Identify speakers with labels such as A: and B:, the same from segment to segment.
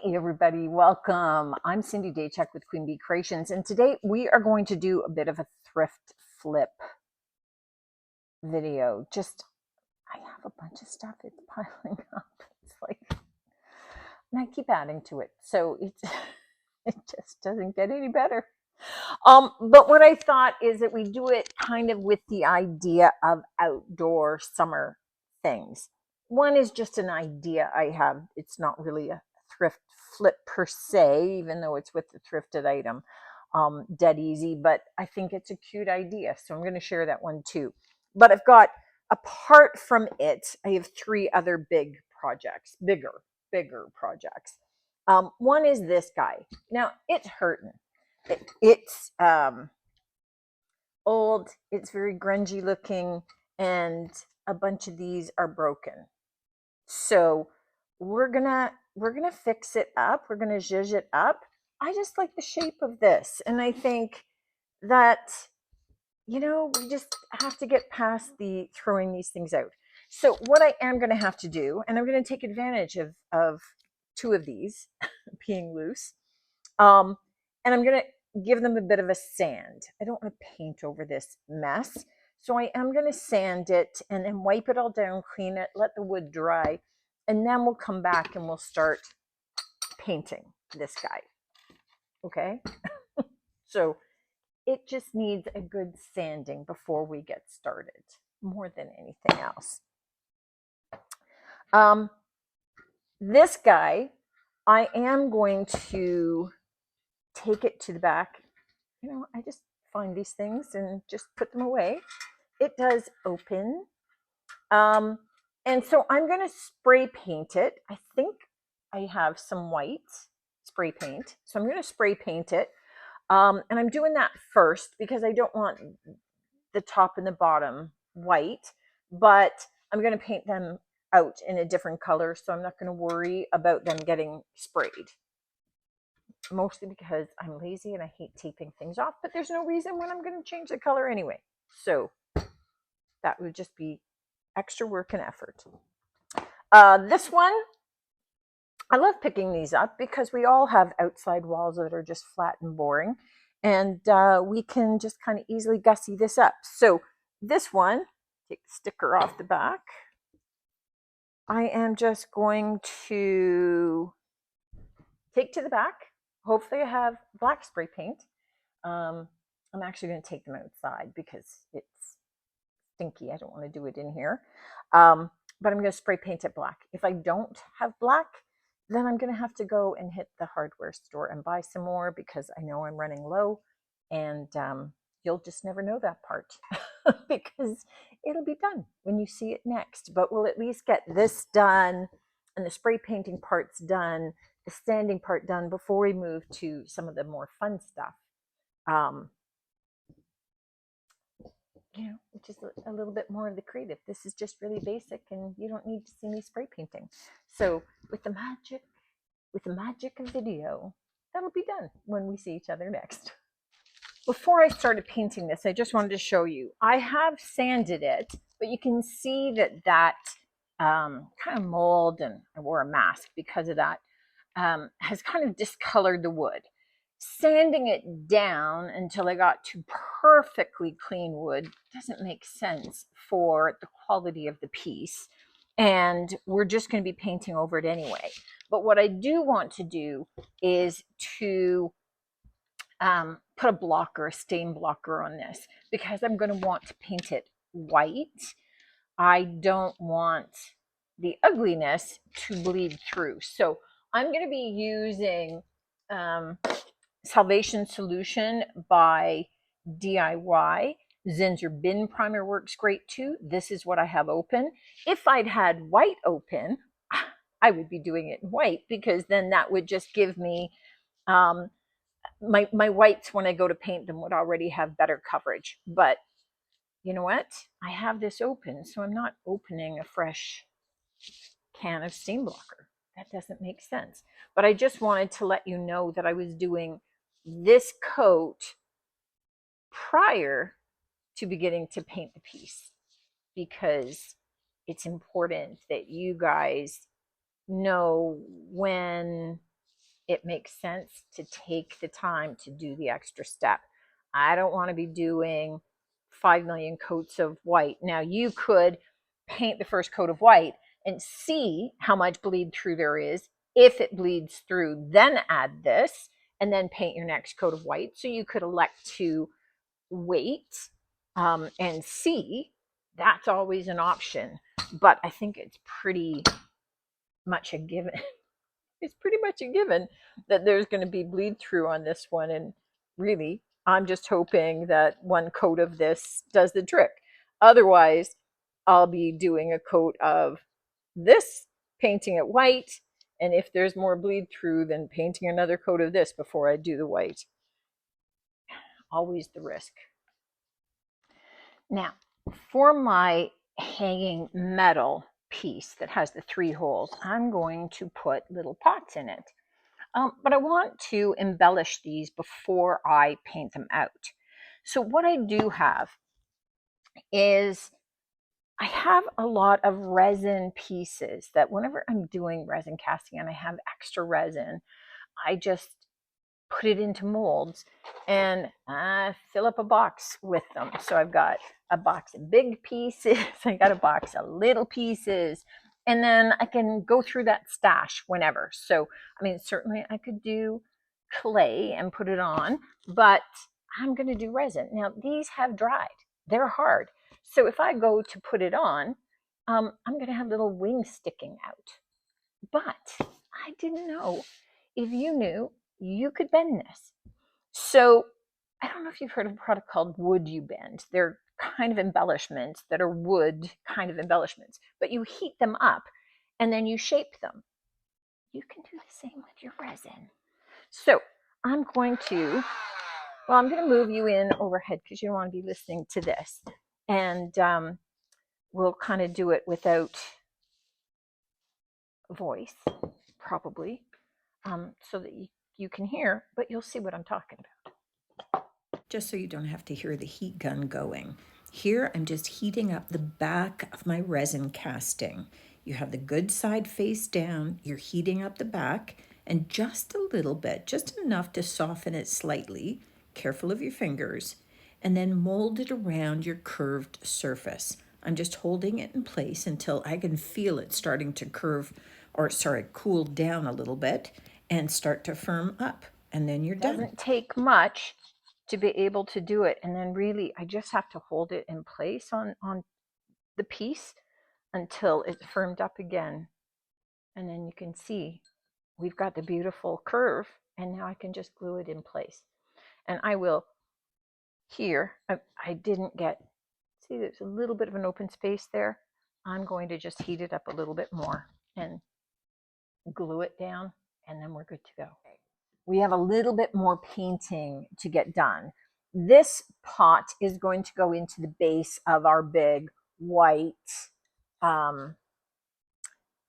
A: Hey everybody, welcome. I'm Cindy Daycheck with Queen Bee Creations, and today we are going to do a bit of a thrift flip video. I have a bunch of stuff, it's piling up. It's like, and I keep adding to it, so it just doesn't get any better. But what I thought is that we do it kind of with the idea of outdoor summer things. One is just an idea I have. It's not really a thrift flip per se, even though it's with the thrifted item, dead easy, but I think it's a cute idea. So I'm going to share that one too. But I've got, apart from it, I have three other big projects, bigger projects. One is this guy. Now it's hurting. It's old, it's very grungy looking, and a bunch of these are broken. So we're gonna fix it up. We're gonna zhuzh it up. I just like the shape of this, and I think that, you know, we just have to get past the throwing these things out. So what I am going to have to do, and I'm going to take advantage of two of these being loose, and I'm going to give them a bit of a sand. I don't want to paint over this mess, so I am going to sand it and then wipe it all down, clean it, let the wood dry, and then we'll come back and we'll start painting this guy. Okay, so it just needs a good sanding before we get started, more than anything else. This guy, I am going to take it to the back. You know, I just find these things and just put them away. It does open. And so I'm going to spray paint it. I think I have some white spray paint. So I'm going to spray paint it. And I'm doing that first because I don't want the top and the bottom white, but I'm going to paint them out in a different color. So I'm not going to worry about them getting sprayed. Mostly because I'm lazy and I hate taping things off, but there's no reason when I'm going to change the color anyway. So that would just be extra work and effort. This one, I love picking these up because we all have outside walls that are just flat and boring, and we can just kind of easily gussy this up. So this one, take the sticker off the back. I am just going to take to the back. Hopefully I have black spray paint. I'm actually going to take them outside because it's stinky. I don't want to do it in here. But I'm going to spray paint it black. If I don't have black, then I'm going to have to go and hit the hardware store and buy some more because I know I'm running low, and you'll just never know that part because it'll be done when you see it next. But we'll at least get this done and the spray painting part's done, the sanding part done before we move to some of the more fun stuff. You know, which is a little bit more of the creative. This is just really basic and you don't need to see me spray painting. So with the magic of video, that'll be done when we see each other next. Before I started painting this, I just wanted to show you, I have sanded it, but you can see that kind of mold, and I wore a mask because of that, has kind of discolored the wood. Sanding it down until I got to perfectly clean wood doesn't make sense for the quality of the piece, and we're just going to be painting over it anyway. But what I do want to do is to put a blocker, a stain blocker on this, because I'm going to want to paint it white. I don't want the ugliness to bleed through. So I'm going to be using Salvation Solution by DIY. Zinsser Bin Primer works great too. This is what I have open. If I'd had white open, I would be doing it in white because then that would just give me my whites when I go to paint them would already have better coverage. But you know what? I have this open, so I'm not opening a fresh can of stain blocker. That doesn't make sense. But I just wanted to let you know that I was doing this coat prior to beginning to paint the piece because it's important that you guys know when it makes sense to take the time to do the extra step. I don't want to be doing 5 million coats of white. Now, you could paint the first coat of white and see how much bleed through there is. If it bleeds through, then add this and then paint your next coat of white. So you could elect to wait and see. That's always an option. But I think it's pretty much a given. It's pretty much a given that there's going to be bleed through on this one. And really, I'm just hoping that one coat of this does the trick. Otherwise, I'll be doing a coat of this, painting it white, and if there's more bleed through, then painting another coat of this before I do the white. Always the risk. Now, for my hanging metal piece that has the 3 holes, I'm going to put little pots in it. But I want to embellish these before I paint them out. So what I do have is I have a lot of resin pieces that whenever I'm doing resin casting and I have extra resin, I just put it into molds and fill up a box with them. So I've got a box of big pieces, I got a box of little pieces, and then I can go through that stash whenever. So, I mean, certainly I could do clay and put it on, but I'm going to do resin. Now, these have dried. They're hard. So if I go to put it on, I'm going to have little wings sticking out. But I didn't know. If you knew, you could bend this. So I don't know if you've heard of a product called Wood You Bend. They're kind of embellishments that are wood kind of embellishments, but you heat them up and then you shape them. You can do the same with your resin. So I'm going to move you in overhead because you don't want to be listening to this. And we'll kind of do it without voice, probably, so that you can hear, but you'll see what I'm talking about.
B: Just so you don't have to hear the heat gun going. Here I'm just heating up the back of my resin casting. You have the good side face down, you're heating up the back, and just a little bit, just enough to soften it slightly, careful of your fingers, and then mold it around your curved surface. I'm just holding it in place until I can feel it starting to cool down a little bit and start to firm up. And then you're done.
A: It doesn't take much to be able to do it. And then really, I just have to hold it in place on the piece until it's firmed up again. And then you can see we've got the beautiful curve, and now I can just glue it in place. And I will here, I didn't get, see there's a little bit of an open space there. I'm going to just heat it up a little bit more and glue it down, and then we're good to go. We have a little bit more painting to get done. This pot is going to go into the base of our big white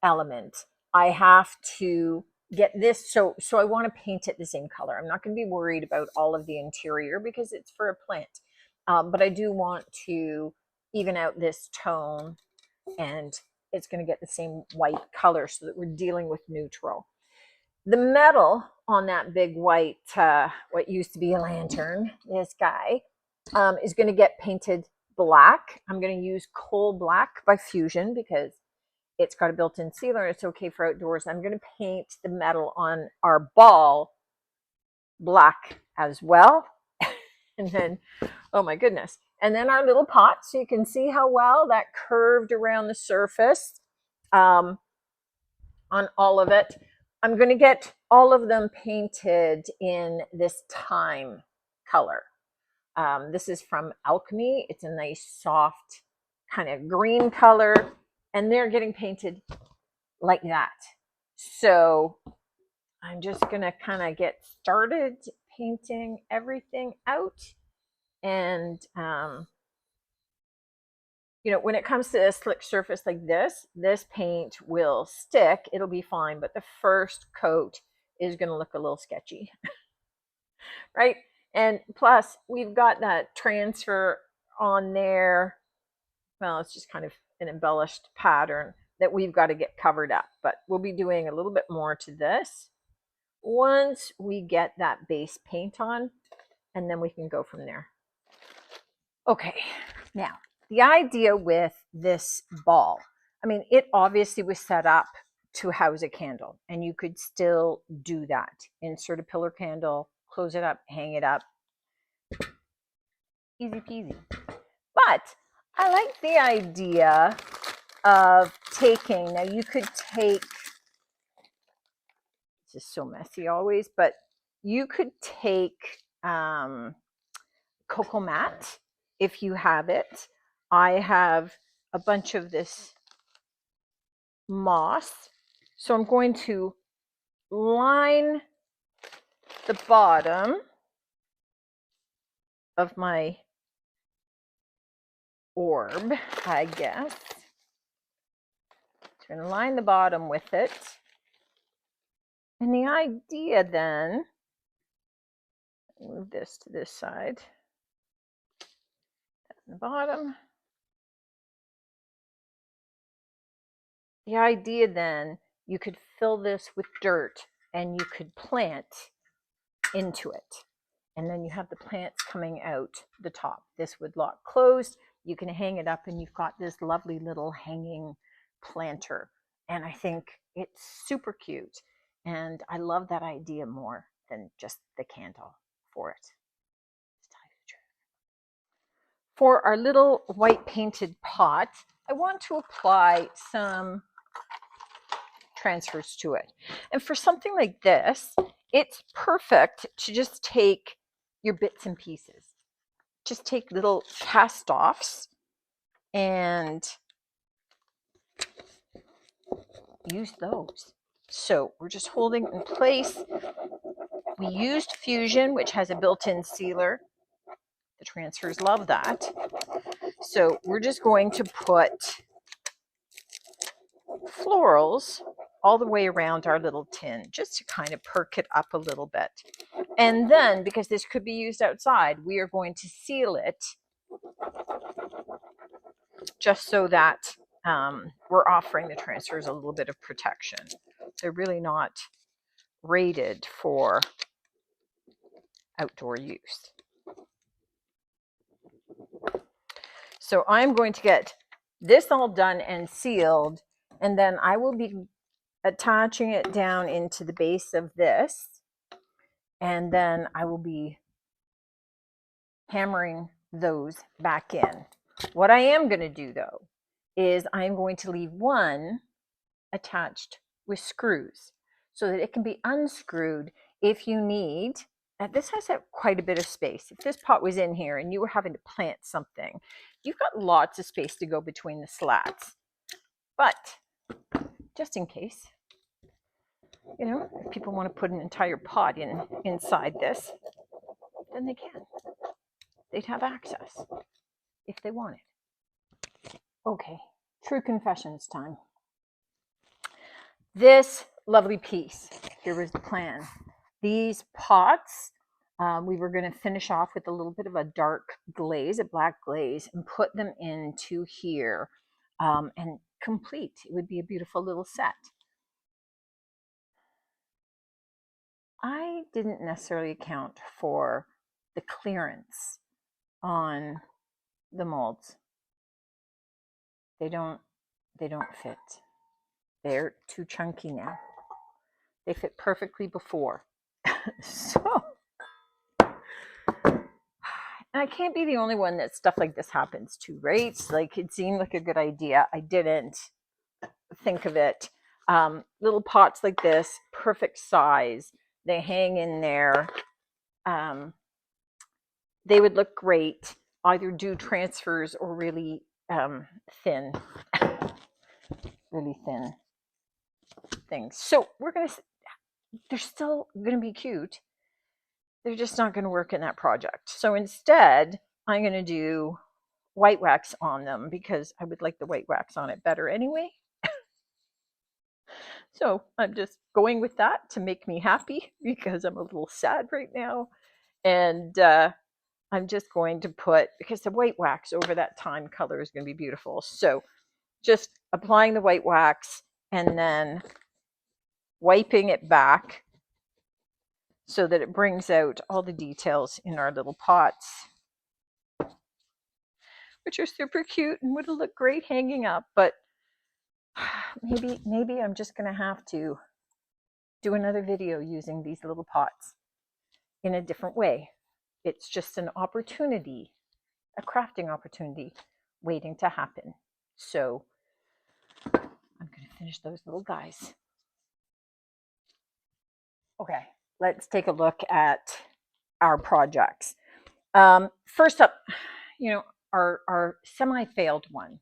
A: element. I have to get this, so I want to paint it the same color. I'm not going to be worried about all of the interior because it's for a plant, but I do want to even out this tone, and it's going to get the same white color so that we're dealing with neutral. The metal on that big white, what used to be a lantern, this guy, is going to get painted black. I'm going to use coal black by Fusion because it's got a built-in sealer and it's okay for outdoors. I'm going to paint the metal on our ball black as well. And then, oh my goodness. And then our little pot, so you can see how well that curved around the surface on all of it. I'm going to get all of them painted in this thyme color. This is from Alchemy. It's a nice soft kind of green color, and they're getting painted like that. So I'm just going to kind of get started painting everything out. And, you know, when it comes to a slick surface like this paint will stick. It'll be fine, but the first coat is going to look a little sketchy, right? And plus, we've got that transfer on there. Well, it's just kind of an embellished pattern that we've got to get covered up, but we'll be doing a little bit more to this. once we get that base paint on, and then we can go from there. Okay, now the idea with this ball, I mean, it obviously was set up to house a candle, and you could still do that. Insert a pillar candle, close it up, hang it up. Easy peasy. But I like the idea of taking, now you could take, this is so messy always, but you could take cocoa mat if you have it. I have a bunch of this moss, so I'm going to line the bottom of my orb, I guess. So I'm going to line the bottom with it. And the idea then, move this to this side, that's the bottom. The idea then, you could fill this with dirt and you could plant into it. And then you have the plants coming out the top. This would lock closed. You can hang it up and you've got this lovely little hanging planter. And I think it's super cute. And I love that idea more than just the candle for it. For our little white painted pot, I want to apply some transfers to it. And for something like this, it's perfect to just take your bits and pieces. Just take little cast-offs and use those. So we're just holding in place. We used Fusion, which has a built-in sealer. The transfers love that. So we're just going to put florals all the way around our little tin, just to kind of perk it up a little bit. And then, because this could be used outside, we are going to seal it just so that we're offering the transfers a little bit of protection. They're really not rated for outdoor use. So I'm going to get this all done and sealed, and then I will be attaching it down into the base of this, and then I will be hammering those back in. What I am going to do though is I'm going to leave one attached with screws so that it can be unscrewed if you need. Now this has quite a bit of space. If this pot was in here and you were having to plant something, you've got lots of space to go between the slats. But just in case, you know, if people want to put an entire pot inside this, then they can. They'd have access if they wanted. Okay, true confessions time. This lovely piece, here was the plan. These pots, we were going to finish off with a little bit of a dark glaze, a black glaze, and put them into here and complete. It would be a beautiful little set. I didn't necessarily account for the clearance on the molds. They don't fit. They're too chunky now. They fit perfectly before. So, and I can't be the only one that stuff like this happens to, right? Like, it seemed like a good idea. I didn't think of it. Little pots like this, perfect size. They hang in there. They would look great. Either do transfers or really thin, really thin things. So they're still gonna be cute. They're just not gonna work in that project. So instead, I'm gonna do white wax on them because I would like the white wax on it better anyway. So I'm just going with that to make me happy because I'm a little sad right now. And I'm just going to put, because the white wax over that time color is going to be beautiful. So just applying the white wax and then wiping it back so that it brings out all the details in our little pots, which are super cute and would look great hanging up. But maybe I'm just going to have to do another video using these little pots in a different way. It's just an opportunity, a crafting opportunity waiting to happen. So I'm going to finish those little guys. Okay, let's take a look at our projects. First up, our semi-failed one,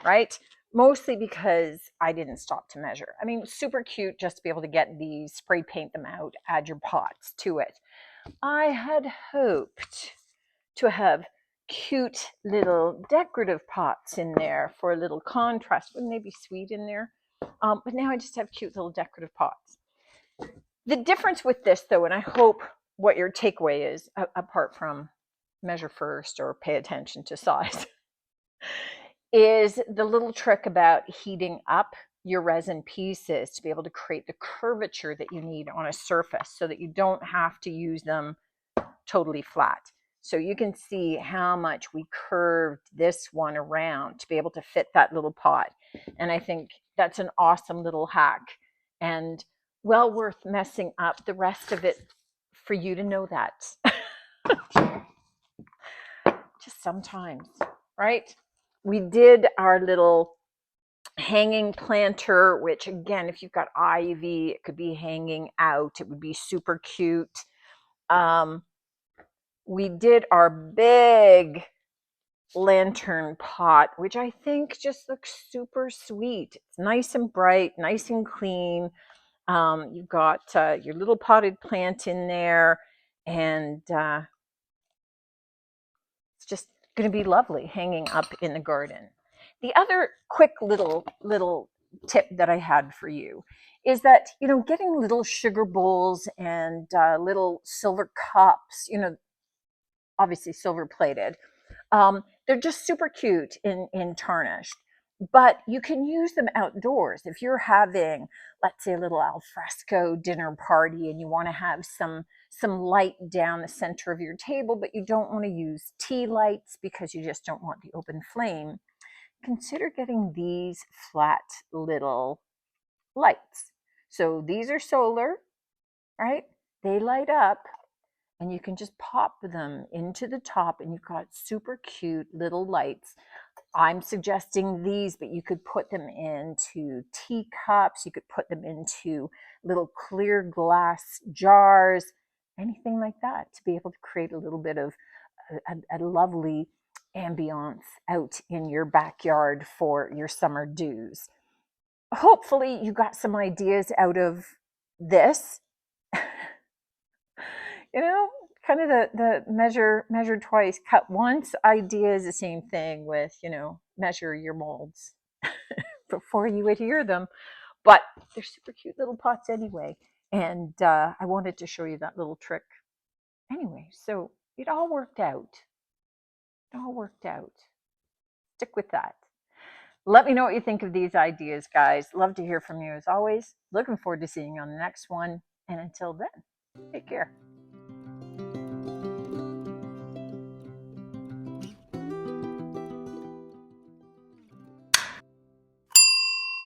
A: right? Mostly because I didn't stop to measure. I mean, super cute just to be able to get these, spray paint them out, add your pots to it. I had hoped to have cute little decorative pots in there for a little contrast. Wouldn't they be sweet in there? But now I just have cute little decorative pots. The difference with this, though, and I hope what your takeaway is, apart from measure first or pay attention to size, is the little trick about heating up your resin pieces to be able to create the curvature that you need on a surface so that you don't have to use them totally flat. So you can see how much we curved this one around to be able to fit that little pot. And I think that's an awesome little hack and well worth messing up the rest of it for you to know that. Just sometimes, right? We did our little hanging planter, which again, if you've got ivy, it could be hanging out. It would be super cute. We did our big lantern pot, which I think just looks super sweet. It's nice and bright, nice and clean. You've got your little potted plant in there, and it's just going to be lovely hanging up in the garden. The other quick little tip that I had for you is that, getting little sugar bowls and little silver cups, obviously silver plated, they're just super cute in tarnished. But you can use them outdoors. If you're having, let's say, a little alfresco dinner party and you want to have some light down the center of your table, but you don't want to use tea lights because you just don't want the open flame, consider getting these flat little lights. So these are solar, right? They light up and you can just pop them into the top and you've got super cute little lights. I'm suggesting these, but you could put them into teacups. You could put them into little clear glass jars, anything like that, to be able to create a little bit of a lovely ambiance out in your backyard for your summer dews. Hopefully you got some ideas out of this. Kind of the measure twice, cut once idea is the same thing with, measure your molds before you adhere them. But they're super cute little pots anyway. And I wanted to show you that little trick anyway. So it all worked out. It all worked out. Stick with that. Let me know what you think of these ideas, guys. Love to hear from you as always. Looking forward to seeing you on the next one. And until then, take care.